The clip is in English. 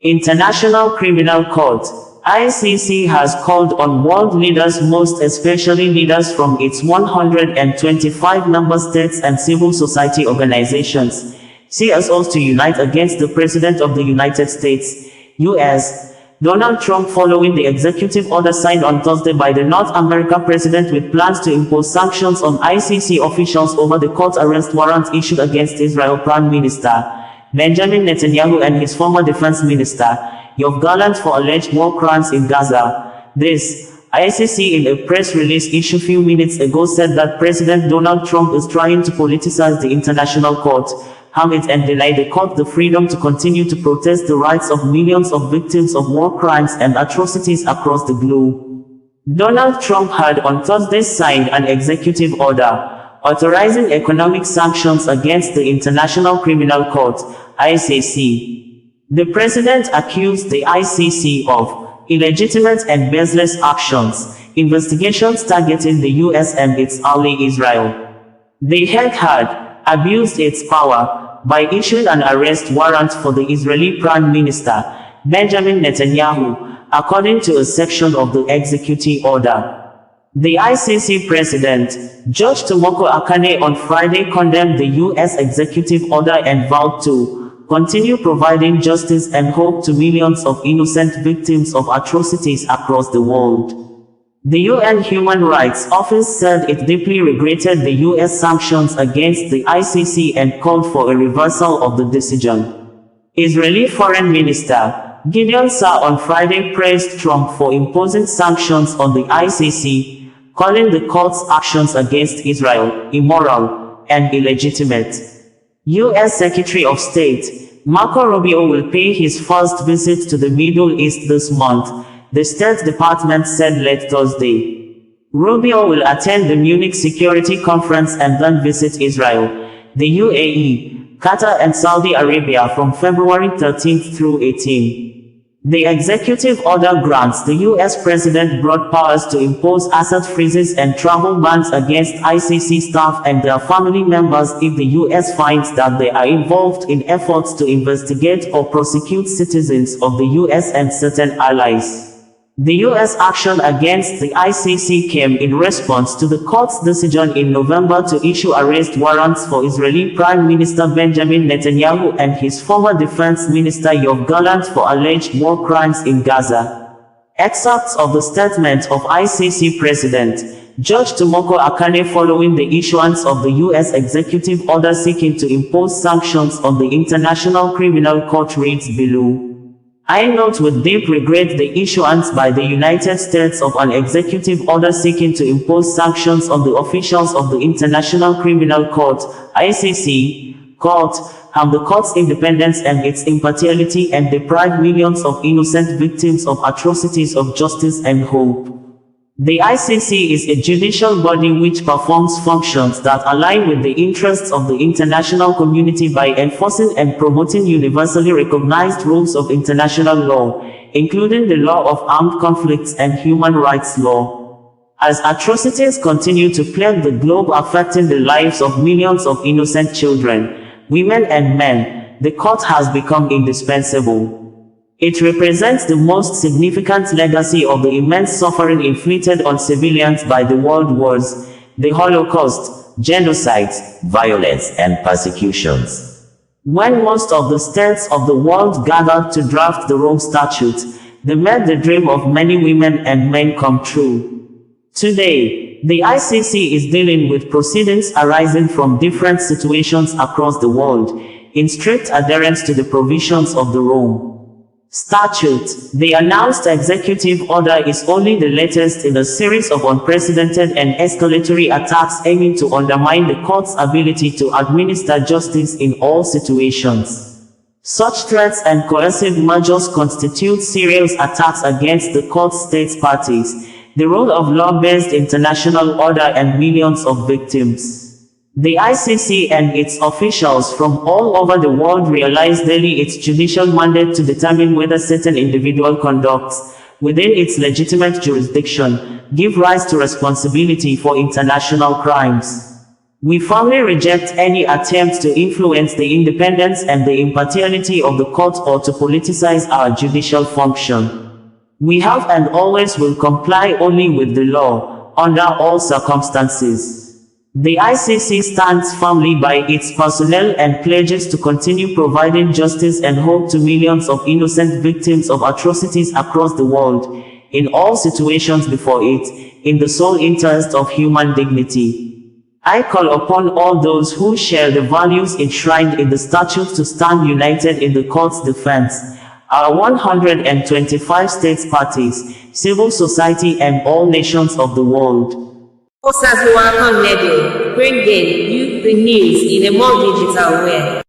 International Criminal Court (ICC) has called on world leaders, most especially leaders from its 125 member states and civil society organizations (CSOs), to unite against the President of the United States (US), Donald Trump, following the executive order signed on Thursday by the North American president with plans to impose sanctions on ICC officials over the court arrest warrant issued against Israel Prime Minister Benjamin Netanyahu and his former defense minister, Yoav Gallant, for alleged war crimes in Gaza. This, ICC, in a press release issued few minutes ago, said that President Donald Trump is trying to politicize the international court, harm it, and deny the court the freedom to continue to protest the rights of millions of victims of war crimes and atrocities across the globe. Donald Trump had on Thursday signed an executive order authorizing economic sanctions against the International Criminal Court (ICC). The president accused the ICC of illegitimate and baseless actions, investigations targeting the US and its ally Israel. The Hague had abused its power by issuing an arrest warrant for the Israeli Prime Minister Benjamin Netanyahu, according to a section of the executive order. The ICC president, Judge Tomoko Akane, on Friday condemned the U.S. executive order and vowed to continue providing justice and hope to millions of innocent victims of atrocities across the world. The UN Human Rights Office said it deeply regretted the U.S. sanctions against the ICC and called for a reversal of the decision. Israeli Foreign Minister Gideon Saar on Friday praised Trump for imposing sanctions on the ICC, calling the court's actions against Israel immoral and illegitimate. U.S. Secretary of State Marco Rubio will pay his first visit to the Middle East this month, the State Department said late Thursday. Rubio will attend the Munich Security Conference and then visit Israel, the UAE, Qatar and Saudi Arabia from February 13 through 18. The executive order grants the U.S. president broad powers to impose asset freezes and travel bans against ICC staff and their family members if the U.S. finds that they are involved in efforts to investigate or prosecute citizens of the U.S. and certain allies. The U.S. action against the ICC came in response to the court's decision in November to issue arrest warrants for Israeli Prime Minister Benjamin Netanyahu and his former defense minister Yoav Gallant for alleged war crimes in Gaza. Excerpts of the statement of ICC President Judge Tomoko Akane following the issuance of the U.S. executive order seeking to impose sanctions on the International Criminal Court reads below. I note with deep regret the issuance by the United States of an executive order seeking to impose sanctions on the officials of the International Criminal Court (ICC) harm the court's independence and its impartiality, and deprive millions of innocent victims of atrocities of justice and hope. The ICC is a judicial body which performs functions that align with the interests of the international community by enforcing and promoting universally recognized rules of international law, including the law of armed conflicts and human rights law. As atrocities continue to plague the globe, affecting the lives of millions of innocent children, women and men, the court has become indispensable. It represents the most significant legacy of the immense suffering inflicted on civilians by the world wars, the Holocaust, genocides, violence, and persecutions. When most of the states of the world gathered to draft the Rome Statute, they made the dream of many women and men come true. Today, the ICC is dealing with proceedings arising from different situations across the world, in strict adherence to the provisions of the Rome Statute. The announced executive order is only the latest in a series of unprecedented and escalatory attacks aiming to undermine the court's ability to administer justice in all situations. Such threats and coercive measures constitute serious attacks against the court's state parties, the rule of law-based international order, and millions of victims. The ICC and its officials from all over the world realize daily its judicial mandate to determine whether certain individual conducts, within its legitimate jurisdiction, give rise to responsibility for international crimes. We firmly reject any attempt to influence the independence and the impartiality of the court or to politicize our judicial function. We have and always will comply only with the law, under all circumstances. The ICC stands firmly by its personnel and pledges to continue providing justice and hope to millions of innocent victims of atrocities across the world, in all situations before it, in the sole interest of human dignity. I call upon all those who share the values enshrined in the statute to stand united in the court's defense. Our 125 states parties, civil society and all nations of the world. Osazuwa Level, bringing you the news in a more digital way.